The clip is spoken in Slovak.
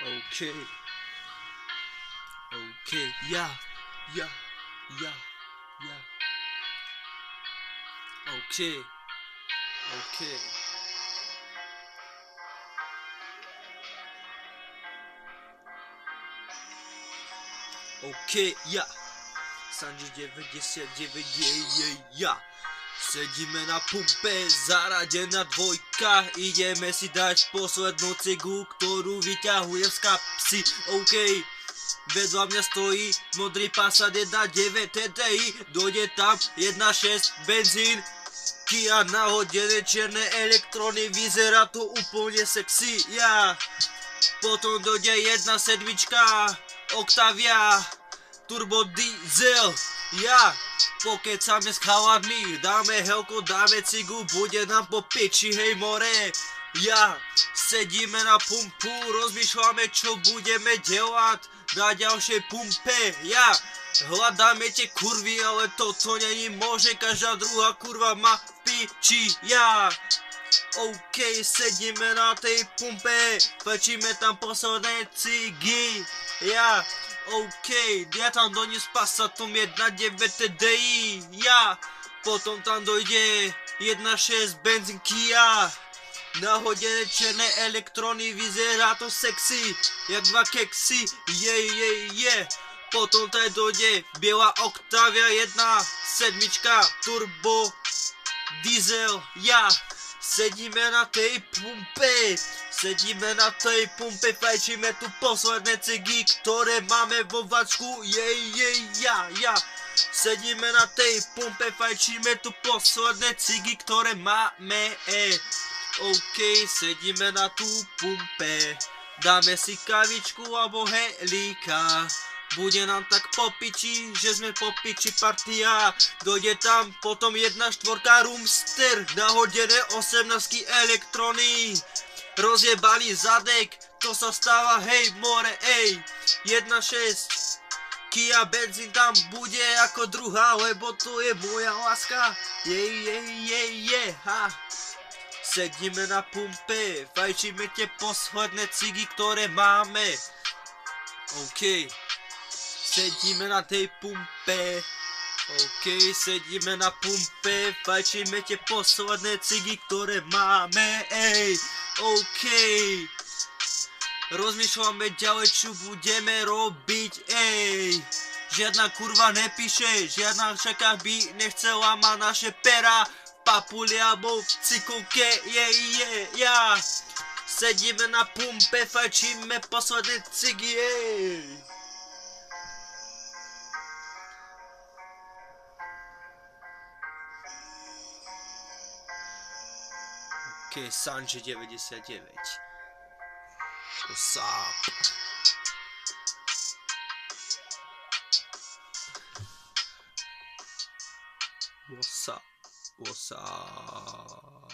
Okay, okay, yeah, yeah, yeah, yeah. Okay, okay. Okay, ja. Sanji 99, ja. Sedíme na pumpe, zaradená dvojka. Ideme si dať poslednú cigu, ktorú vyťahujem z kapsy. OK, vedľa mňa stojí modrý Passat 1.9 TDI. Dojde tam 1.6 benzín, Kia nahodené čierne elektrony, vyzerá to úplne sexy, ja. Potom dojde 1.7 Octavia Turbo Diesel, ja. Pokecáme s chaladmi, dáme helko, dáme cigu, bude nám po piči, hej more, ja. Sedíme na pumpu, rozmýšľame, čo budeme delať na ďalšej pumpe, ja. Hľadáme tie kurvy, ale toto není môže, každá druhá kurva má piči, ja. OK, sedíme na tej pumpe, fečíme tam posledné cigy, ja. OK, ja tam dojdem s Passatom 1.9 TDI, ja. Potom tam dojde 1.6 benzín Kia, nahodené čierne elektrony, vyzerá to sexy, jak dva keksy, je. Potom tady dojde biela Octavia 1.7 Turbo Diesel, ja. Sedíme na tej pumpe, fajčíme tu posledné cigy, ktoré máme vo vačku, ja. Sedíme na tej pumpe, fajčíme tu posledné cigy, ktoré máme, OK, sedíme na tú pumpe, dáme si kavičku alebo helíka. Bude nám tak po piči, že sme po piči partia. Dojde tam potom 1.4 Roomster, nahodené 18 elektrony, rozjebali zadek, to sa stáva, hej more, 1.6 Kia benzín tam bude ako druhá, lebo to je moja láska, ha. Sedíme na pumpe, fajčíme tie posledné cigy, ktoré máme, OK. Sedíme na tej pumpe, OK, sedíme na pumpe, fajčíme tie posledné cigy, ktoré máme, OK. Rozmýšľame ďalej, čo budeme robiť, Žiadna kurva nepíše, žiadna všaká by nechcela mať naše pera, papuli alebo v cikulke, ja. Sedíme na pumpe, fajčíme posledné cigy, OK, Sanji 99. What's up? What's up?